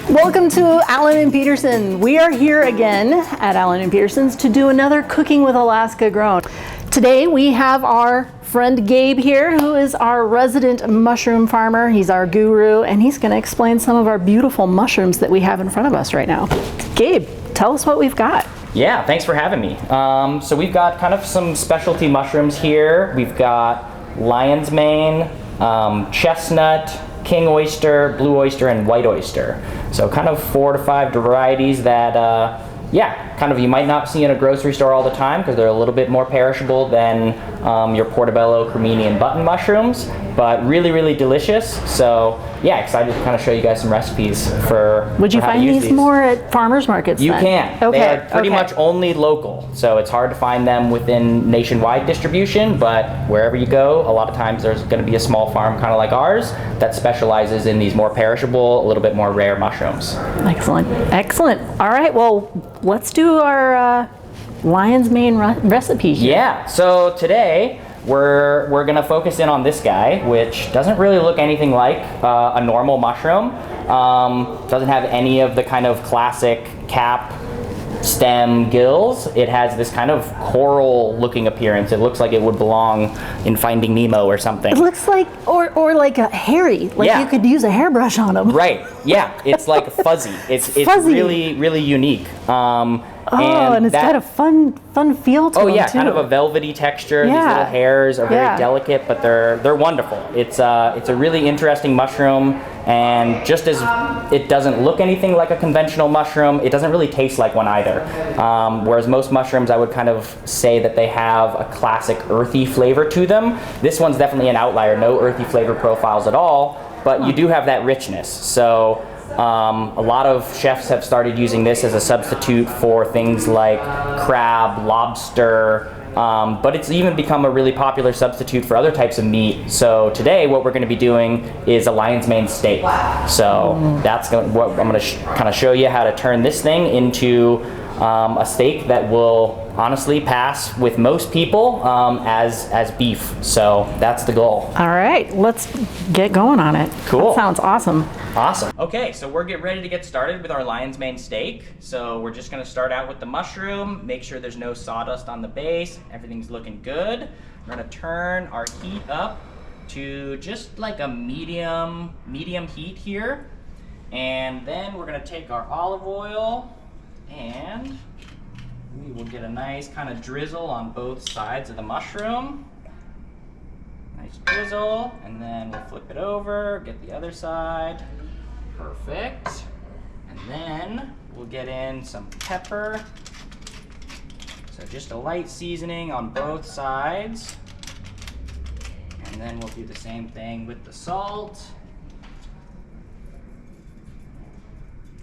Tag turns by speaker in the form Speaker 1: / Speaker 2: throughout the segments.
Speaker 1: Welcome to Allen and Peterson. We are here again at Allen and Peterson's to do another Cooking with Alaska Grown. Today we have our friend Gabe here, who is our resident mushroom farmer. He's our guru, and he's going to explain some of our beautiful mushrooms that we have in front of us right now. Gabe, tell us what we've got.
Speaker 2: Yeah, thanks for having me. So we've got kind of some specialty mushrooms here. We've got lion's mane, chestnut, king oyster, blue oyster, and white oyster. So kind of 4 to 5 varieties that, kind of you might not see in a grocery store all the time because they're a little bit more perishable than your portobello, cremini, and button mushrooms, but really, really delicious. So yeah, excited to kind of show you guys some recipes for
Speaker 1: Would you find these more at farmers markets
Speaker 2: You
Speaker 1: then?
Speaker 2: can.
Speaker 1: Okay.
Speaker 2: They are pretty much only local, so it's hard to find them within nationwide distribution, but wherever you go, a lot of times there's going to be a small farm kind of like ours that specializes in these more perishable, a little bit more rare mushrooms.
Speaker 1: Excellent. Excellent. All right, well, let's do our lion's mane recipe here.
Speaker 2: Yeah, so today we're gonna focus in on this guy, which doesn't really look anything like a normal mushroom. Doesn't have any of the kind of classic cap, stem, gills. It has this kind of coral looking appearance. It looks like it would belong in Finding Nemo or something.
Speaker 1: It looks like, or like a hairy, like
Speaker 2: Yeah.
Speaker 1: You could use a hairbrush on them.
Speaker 2: Right, yeah, it's like fuzzy. It's
Speaker 1: fuzzy.
Speaker 2: really, really unique.
Speaker 1: And it's got a fun feel to them,
Speaker 2: yeah,
Speaker 1: too.
Speaker 2: kind of a velvety texture.
Speaker 1: Yeah.
Speaker 2: These little hairs are very
Speaker 1: Yeah.
Speaker 2: delicate, but they're wonderful. It's a really interesting mushroom, and just as it doesn't look anything like a conventional mushroom, it doesn't really taste like one either. Whereas most mushrooms, I would kind of say that they have a classic earthy flavor to them. This one's definitely an outlier. No earthy flavor profiles at all, but you do have that richness. So a lot of chefs have started using this as a substitute for things like crab, lobster, but it's even become a really popular substitute for other types of meat. So today what we're going to be doing is a lion's mane steak. So that's what I'm going to kind of show you how to turn this thing into a steak that will honestly pass with most people as beef. So that's the goal.
Speaker 1: All right, let's get going on it.
Speaker 2: Cool.
Speaker 1: That sounds awesome.
Speaker 2: Awesome. Okay, so we're getting ready to get started with our lion's mane steak. So we're just gonna start out with the mushroom, make sure there's no sawdust on the base, everything's looking good. We're gonna turn our heat up to just like a medium heat here. And then we're gonna take our olive oil and we will get a nice kind of drizzle on both sides of the mushroom. Nice drizzle, and then we'll flip it over, get the other side. Perfect. And then we'll get in some pepper. So just a light seasoning on both sides. And then we'll do the same thing with the salt.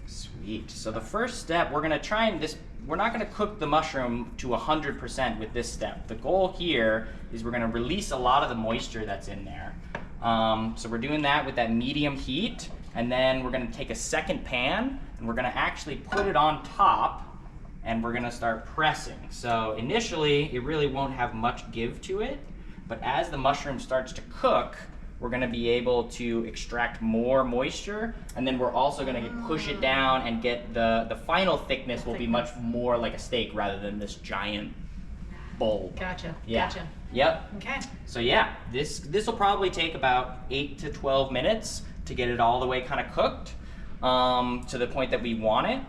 Speaker 2: Sweet. So the first step, we're gonna try and we're not gonna cook the mushroom to 100% with this step. The goal here is we're gonna release a lot of the moisture that's in there. So we're doing that with that medium heat, and then we're gonna take a second pan and we're gonna actually put it on top and we're gonna start pressing. So initially, it really won't have much give to it, but as the mushroom starts to cook, we're gonna be able to extract more moisture, and then we're also gonna push it down and get the final thickness will be much more like a steak rather than this giant bowl.
Speaker 3: Gotcha.
Speaker 2: Yeah.
Speaker 3: Gotcha.
Speaker 2: Yep.
Speaker 3: Okay.
Speaker 2: So yeah, this will probably take about 8 to 12 minutes to get it all the way kind of cooked to the point that we want it.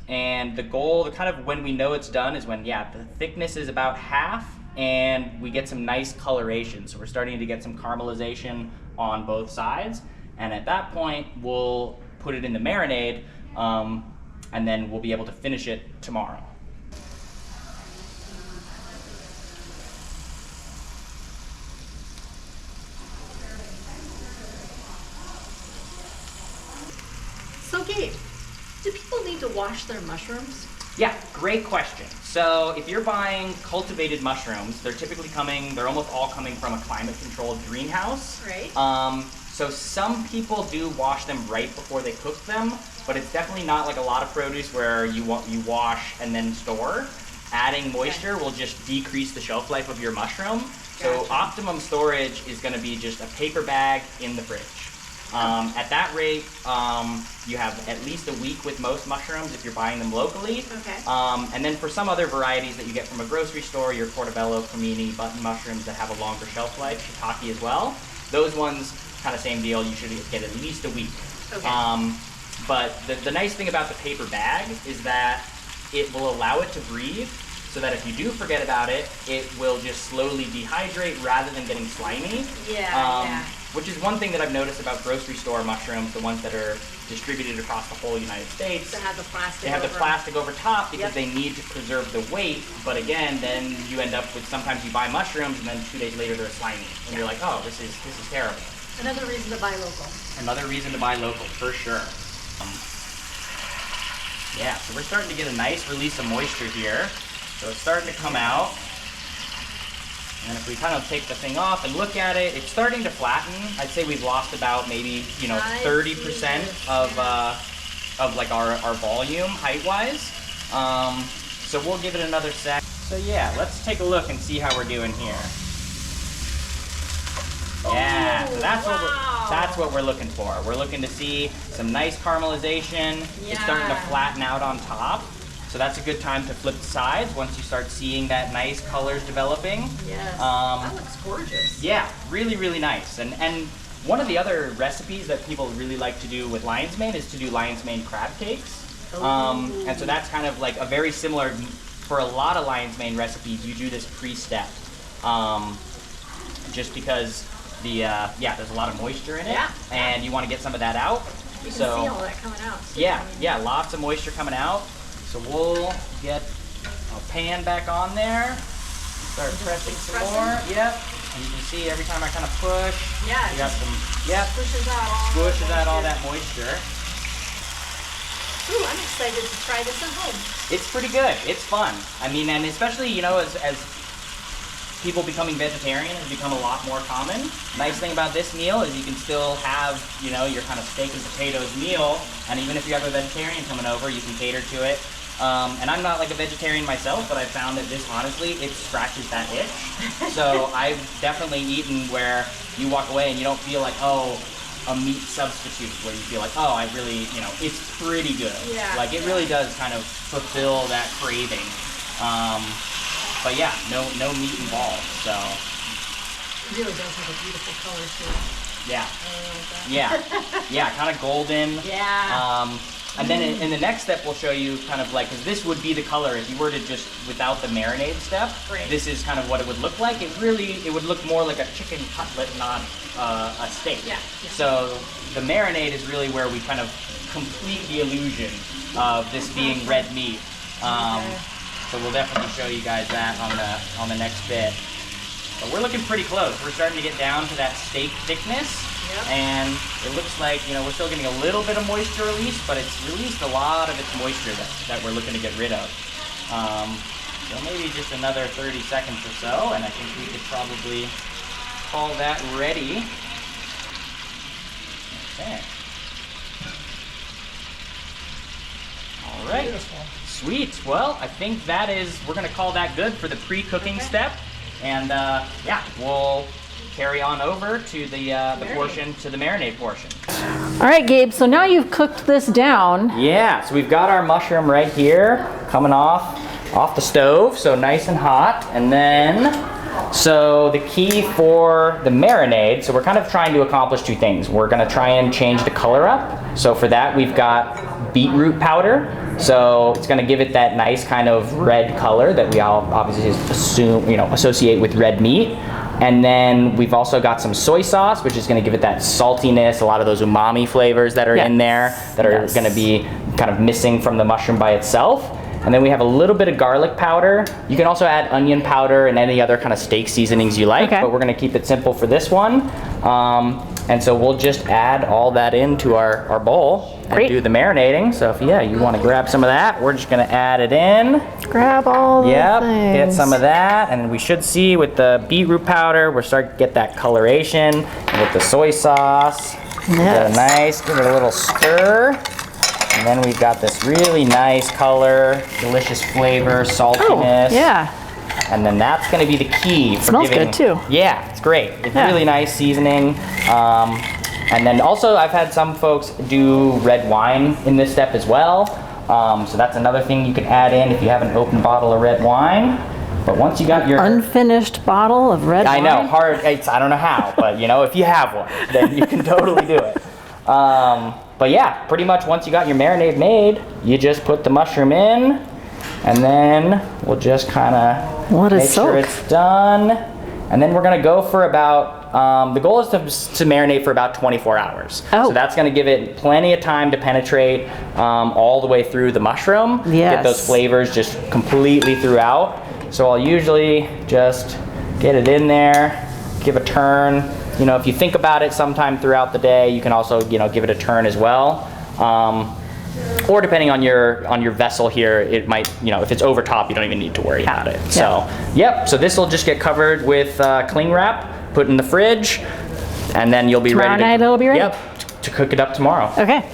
Speaker 2: And the goal, the kind of when we know it's done is when, the thickness is about half and we get some nice coloration. So we're starting to get some caramelization on both sides. And at that point, we'll put it in the marinade and then we'll be able to finish it tomorrow.
Speaker 3: So Gabe, do people need to wash their mushrooms?
Speaker 2: Yeah, great question. So if you're buying cultivated mushrooms, they're almost all coming from a climate-controlled greenhouse.
Speaker 3: Right.
Speaker 2: So some people do wash them right before they cook them, but it's definitely not like a lot of produce where you wash and then store. Adding moisture will just decrease the shelf life of your mushroom. So
Speaker 3: Gotcha.
Speaker 2: optimum storage is going to be just a paper bag in the fridge. At that rate, you have at least a week with most mushrooms if you're buying them locally.
Speaker 3: Okay.
Speaker 2: And then for some other varieties that you get from a grocery store, your portobello, cremini, button mushrooms that have a longer shelf life, shiitake as well, those ones, kind of same deal, you should get at least a week.
Speaker 3: Okay.
Speaker 2: But the nice thing about the paper bag is that it will allow it to breathe, so that if you do forget about it, it will just slowly dehydrate rather than getting slimy.
Speaker 3: Yeah.
Speaker 2: Which is one thing that I've noticed about grocery store mushrooms, the ones that are distributed across the whole United States.
Speaker 3: They have the plastic.
Speaker 2: They have the plastic over top because
Speaker 3: Yep.
Speaker 2: they need to preserve the weight. But again, then you end up with, sometimes you buy mushrooms and then 2 days later they're slimy, and you're like, oh, this is terrible.
Speaker 3: Another reason to buy local.
Speaker 2: Another reason to buy local, for sure. Yeah, so we're starting to get a nice release of moisture here. So it's starting to come out. And if we kind of take the thing off and look at it, it's starting to flatten. I'd say we've lost about maybe, 30% of like our volume height-wise. So we'll give it another sec. So yeah, let's take a look and see how we're doing here. Yeah, so that's what we're looking for. We're looking to see some nice caramelization. It's starting to flatten out on top. So that's a good time to flip the sides once you start seeing that nice colors developing.
Speaker 3: Yes, that looks gorgeous.
Speaker 2: Yeah, really, really nice. And one of the other recipes that people really like to do with lion's mane is to do lion's mane crab cakes. And so that's kind of like a very similar, for a lot of lion's mane recipes, you do this pre-step. Just because there's a lot of moisture in it, and you want to get some of that out.
Speaker 3: You can see all that coming out.
Speaker 2: Yeah, lots of moisture coming out. So we'll get a pan back on there, start pressing some more. Yep, and you can see every time I kind of push, we got some, pushes out all that moisture.
Speaker 3: Ooh, I'm excited to try this at home.
Speaker 2: It's pretty good. It's fun. I mean, and especially, as people becoming vegetarian has become a lot more common. Nice thing about this meal is you can still have, your kind of steak and potatoes meal, and even if you have a vegetarian coming over, you can cater to it. And I'm not like a vegetarian myself, but I found that this, honestly, it scratches that itch. So I've definitely eaten where you walk away and you don't feel like, oh, a meat substitute, where you feel like, oh, I really, it's pretty good. Like it really does kind of fulfill that craving. But yeah, no meat involved, so.
Speaker 3: It really does have a beautiful color to it.
Speaker 2: Yeah.
Speaker 3: I like that.
Speaker 2: Yeah, kind of golden.
Speaker 3: Yeah.
Speaker 2: And then in the next step, we'll show you kind of like, because this would be the color if you were to just, without the marinade step, this is kind of what it would look like. It would look more like a chicken cutlet, not a steak.
Speaker 3: Yeah.
Speaker 2: So the marinade is really where we kind of complete the illusion of this being red meat. So we'll definitely show you guys that on the next bit. But we're looking pretty close. We're starting to get down to that steak thickness. And it looks like, we're still getting a little bit of moisture release, but it's released a lot of its moisture that we're looking to get rid of. So maybe just another 30 seconds or so, and I think we could probably call that ready. Okay. All right.
Speaker 3: Beautiful.
Speaker 2: Sweet. Well, I think we're going to call that good for the pre-cooking step. And we'll carry on over to the portion, to the marinade portion.
Speaker 1: All right, Gabe, so now you've cooked this down.
Speaker 2: Yeah, so we've got our mushroom right here coming off the stove, so nice and hot. And then, so the key for the marinade, so we're kind of trying to accomplish two things. We're gonna try and change the color up. So for that, we've got beetroot powder. So it's gonna give it that nice kind of red color that we all obviously associate with red meat. And then we've also got some soy sauce, which is going to give it that saltiness, a lot of those umami flavors that are in there that are going to be kind of missing from the mushroom by itself. And then we have a little bit of garlic powder. You can also add onion powder and any other kind of steak seasonings you like, but we're going to keep it simple for this one. And so we'll just add all that into our bowl and do the marinating. So if you want to grab some of that, we're just going to add it in.
Speaker 1: Grab all the things.
Speaker 2: Get some of that, and we should see with the beetroot powder, we're starting to get that coloration. And with the soy sauce, give it a little stir. And then we've got this really nice color, delicious flavor, saltiness.
Speaker 1: Oh, yeah.
Speaker 2: And then that's going to be the key for
Speaker 1: Smells good too.
Speaker 2: Yeah, it's great. It's really nice seasoning. And then also I've had some folks do red wine in this step as well. So that's another thing you can add in if you have an open bottle of red wine. But once you got your
Speaker 1: unfinished bottle of red wine?
Speaker 2: I know, hard, I don't know how, but you know, if you have one, then you can totally do it. But yeah, pretty much once you got your marinade made, you just put the mushroom in, and then we'll just kind of make sure it's done. And then we're gonna go for about, the goal is to marinate for about 24 hours.
Speaker 1: Oh.
Speaker 2: So that's gonna give it plenty of time to penetrate all the way through the mushroom.
Speaker 1: Yes.
Speaker 2: Get those flavors just completely throughout. So I'll usually just get it in there, give a turn. You know, if you think about it sometime throughout the day, you can also, you know, give it a turn as well. Or depending on your vessel here, it might, you know, if it's over top, you don't even need to worry about it. So, yep, so this will just get covered with cling wrap, put in the fridge, and then you'll be ready.
Speaker 1: Tomorrow night it'll be ready?
Speaker 2: Yep, to cook it up tomorrow.
Speaker 1: Okay.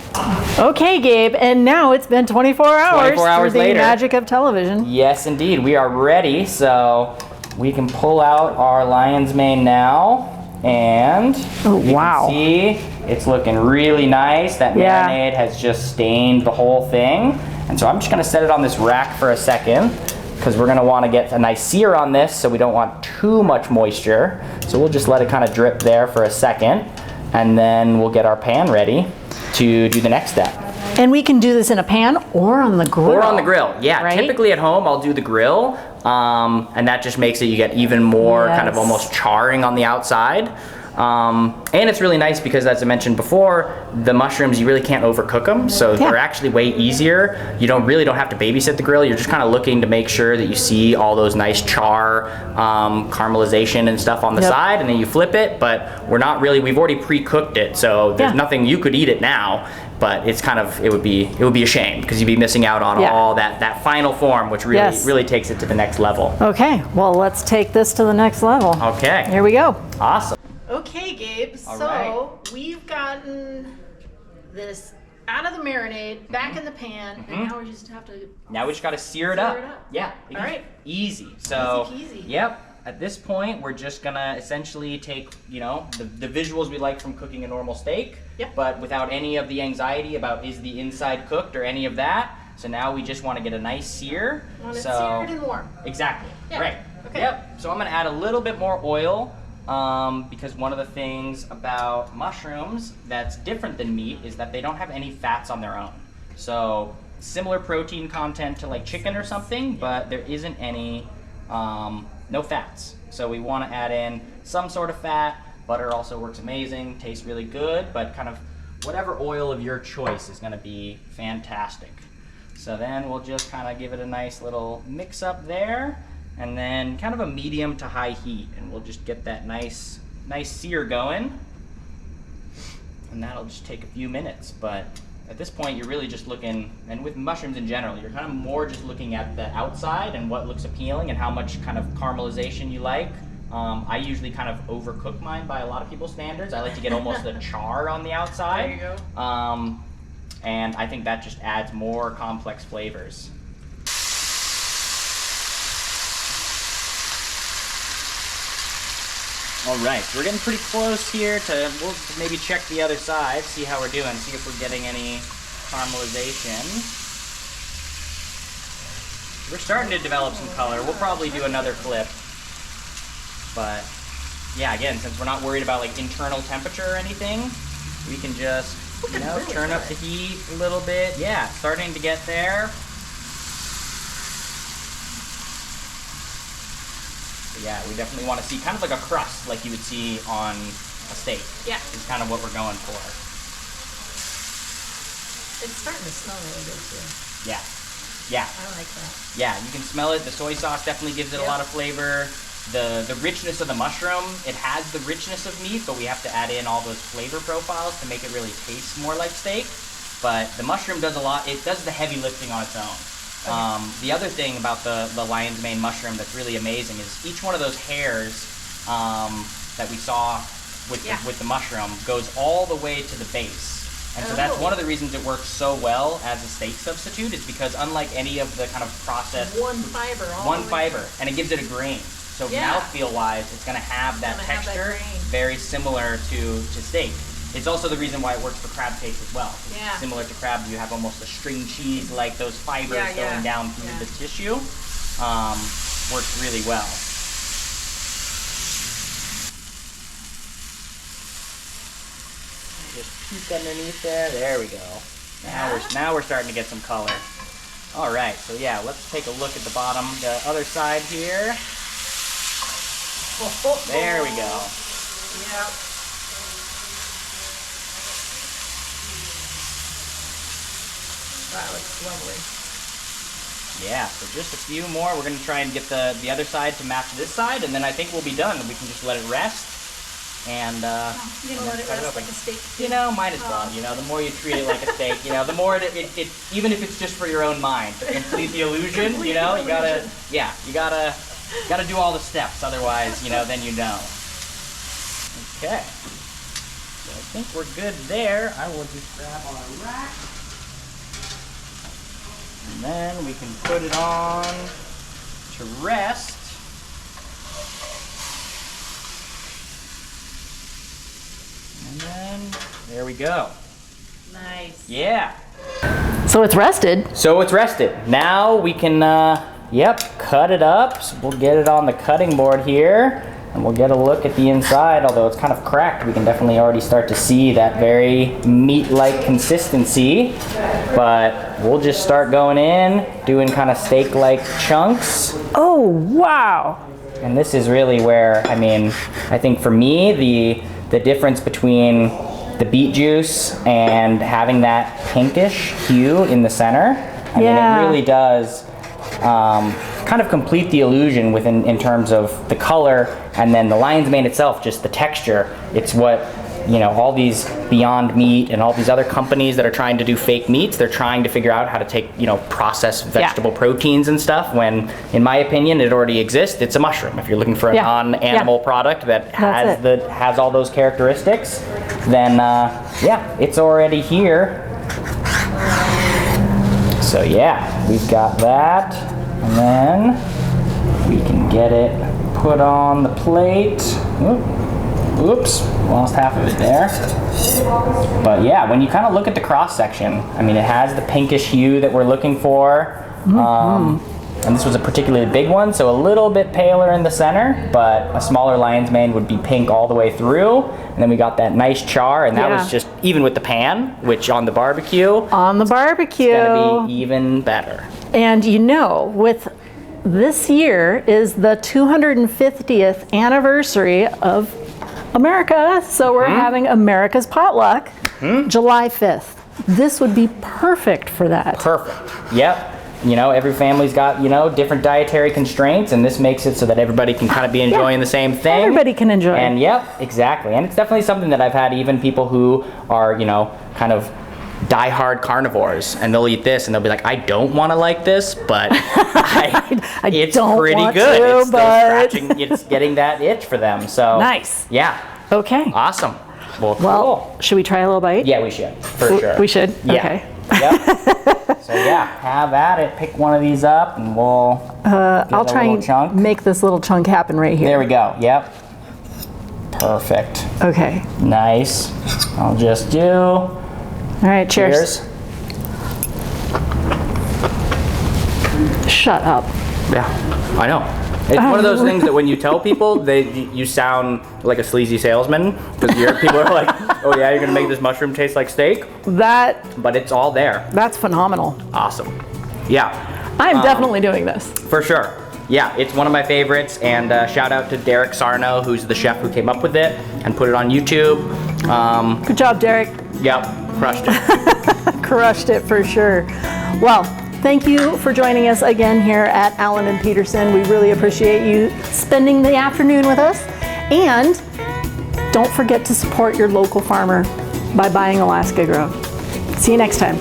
Speaker 1: Okay, Gabe, and now it's been 24 hours.
Speaker 2: 24 hours
Speaker 1: through the
Speaker 2: later.
Speaker 1: magic of television.
Speaker 2: Yes, indeed, we are ready. So we can pull out our lion's mane now. And you can see it's looking really nice. That marinade has just stained the whole thing. And so I'm just gonna set it on this rack for a second because we're gonna wanna get a nice sear on this, so we don't want too much moisture. So we'll just let it kind of drip there for a second, and then we'll get our pan ready to do the next step.
Speaker 1: And we can do this in a pan or on the grill.
Speaker 2: Or on the grill, yeah.
Speaker 1: Right?
Speaker 2: Typically at home, I'll do the grill, and that just makes it, you get even more kind of almost charring on the outside. And it's really nice because, as I mentioned before, the mushrooms, you really can't overcook them, so they're actually way easier. You really don't have to babysit the grill. You're just kind of looking to make sure that you see all those nice char, caramelization and stuff on the side, and then you flip it, but we've already pre-cooked it, so there's nothing, you could eat it now. But it's kind of, it would be a shame because you'd be missing out on all that final form, which really takes it to the next level.
Speaker 1: Okay, well, let's take this to the next level.
Speaker 2: Okay.
Speaker 1: Here we go.
Speaker 2: Awesome.
Speaker 3: Okay, Gabe, we've gotten this out of the marinade, back in the pan, and now we just have to...
Speaker 2: Now we just got to sear it up. Yeah.
Speaker 3: All right.
Speaker 2: Easy. So,
Speaker 3: easy peasy.
Speaker 2: Yep. At this point, we're just gonna essentially take, you know, the visuals we like from cooking a normal steak, but without any of the anxiety about is the inside cooked or any of that. So now we just want to get a nice sear.
Speaker 3: Want it seared and warm.
Speaker 2: Exactly.
Speaker 3: Yeah.
Speaker 2: Right.
Speaker 3: Okay.
Speaker 2: Yep. So I'm gonna add a little bit more oil because one of the things about mushrooms that's different than meat is that they don't have any fats on their own. So similar protein content to like chicken or something, but there isn't any no fats. So we want to add in some sort of fat. Butter also works amazing, tastes really good, but kind of whatever oil of your choice is going to be fantastic. So then we'll just kind of give it a nice little mix up there, and then kind of a medium to high heat, and we'll just get that nice sear going. And that'll just take a few minutes, but at this point, you're really just looking, and with mushrooms in general, you're kind of more just looking at the outside and what looks appealing and how much kind of caramelization you like. I usually kind of overcook mine by a lot of people's standards. I like to get almost a char on the outside.
Speaker 3: There you go.
Speaker 2: And I think that just adds more complex flavors. All right, so we're getting pretty close here we'll maybe check the other side, see how we're doing, see if we're getting any caramelization. We're starting to develop some color. We'll probably do another flip. But yeah, again, since we're not worried about like internal temperature or anything, we can just, you know, turn up the heat a little bit. Yeah, starting to get there. Yeah, we definitely want to see kind of like a crust like you would see on a steak.
Speaker 3: Yeah.
Speaker 2: Is kind of what we're going for.
Speaker 3: It's starting to smell really good too.
Speaker 2: Yeah. Yeah.
Speaker 3: I like that.
Speaker 2: Yeah, you can smell it. The soy sauce definitely gives it a lot of flavor. The richness of the mushroom, it has the richness of meat, but we have to add in all those flavor profiles to make it really taste more like steak. But the mushroom does a lot. It does the heavy lifting on its own. The other thing about the lion's mane mushroom that's really amazing is each one of those hairs that we saw with the mushroom goes all the way to the base. And so that's one of the reasons it works so well as a steak substitute, is because unlike any of the kind of processed...
Speaker 3: One fiber.
Speaker 2: And it gives it a grain. So mouthfeel-wise, it's going to have that texture very similar to steak. It's also the reason why it works for crab cakes as well.
Speaker 3: Yeah.
Speaker 2: Similar to crab, you have almost a string cheese, like those fibers going down through the tissue. Works really well. Just peek underneath there. There we go. Now we're starting to get some color. All right, so yeah, let's take a look at the bottom, the other side here. There we go.
Speaker 3: Yep. That looks lovely.
Speaker 2: Yeah, so just a few more. We're gonna try and get the other side to match this side, and then I think we'll be done. We can just let it rest. And
Speaker 3: You gonna let it rest like a steak?
Speaker 2: you know, might as well. You know, the more you treat it like a steak, you know, the more it even if it's just for your own mind, to complete the illusion. You know, you gotta do all the steps. Otherwise, you know, then you know. Okay. So I think we're good there. I will just grab our rack, and then we can put it on to rest. And then, there we go.
Speaker 3: Nice.
Speaker 2: Yeah.
Speaker 1: So it's rested.
Speaker 2: So it's rested. Now we can, cut it up. So we'll get it on the cutting board here, and we'll get a look at the inside. Although it's kind of cracked, we can definitely already start to see that very meat-like consistency. But we'll just start going in, doing kind of steak-like chunks.
Speaker 1: Oh, wow.
Speaker 2: And this is really where, I mean, I think for me, the difference between the beet juice and having that pinkish hue in the center, I mean, it really does kind of complete the illusion in terms of the color, and then the lion's mane itself, just the texture. It's what, you know, all these Beyond Meat and all these other companies that are trying to do fake meats, they're trying to figure out how to take, you know, processed vegetable proteins and stuff, when, in my opinion, it already exists. It's a mushroom. If you're looking for a non-animal product that has all those characteristics, then it's already here. So yeah, we've got that, and then we can get it put on the plate. Oops, lost half of it there. But yeah, when you kind of look at the cross section, I mean, it has the pinkish hue that we're looking for. And this was a particularly big one, so a little bit paler in the center, but a smaller lion's mane would be pink all the way through. And then we got that nice char, and that was just, even with the pan, which on the barbecue.
Speaker 1: On the barbecue.
Speaker 2: It's gonna be even better.
Speaker 1: And you know, with this year is the 250th anniversary of America, so we're having America's potluck July 5th. This would be perfect for that.
Speaker 2: Perfect. Yep. You know, every family's got, you know, different dietary constraints, and this makes it so that everybody can kind of be enjoying the same thing.
Speaker 1: Everybody can enjoy it.
Speaker 2: And yep, exactly. And it's definitely something that I've had even people who are, you know, kind of die-hard carnivores, and they'll eat this and they'll be like, I don't want to like this, but it's
Speaker 1: don't
Speaker 2: pretty
Speaker 1: want
Speaker 2: good.
Speaker 1: to,
Speaker 2: It's still scratching, it's getting that itch for them. So
Speaker 1: nice.
Speaker 2: Yeah.
Speaker 1: Okay.
Speaker 2: Awesome. Well,
Speaker 1: Well, should we try a little bite?
Speaker 2: Yeah, we should, for sure.
Speaker 1: We should?
Speaker 2: Yeah.
Speaker 1: Okay.
Speaker 2: Yep. So yeah, have at it. Pick one of these up, and we'll
Speaker 1: I'll try and make this little chunk happen right here.
Speaker 2: There we go. Yep. Perfect.
Speaker 1: Okay.
Speaker 2: Nice. I'll just do.
Speaker 1: All right. Cheers. Shut up.
Speaker 2: Yeah, I know. It's one of those things that when you tell people, you sound like a sleazy salesman, because people are like, oh yeah, you're gonna make this mushroom taste like steak? But it's all there.
Speaker 1: That's phenomenal.
Speaker 2: Awesome. Yeah.
Speaker 1: I'm definitely doing this.
Speaker 2: For sure. Yeah, it's one of my favorites, and shout out to Derek Sarno, who's the chef who came up with it and put it on YouTube.
Speaker 1: Good job, Derek.
Speaker 2: Yep, crushed it.
Speaker 1: Crushed it for sure. Well, thank you for joining us again here at Allen & Peterson. We really appreciate you spending the afternoon with us. And don't forget to support your local farmer by buying Alaska Grown. See you next time.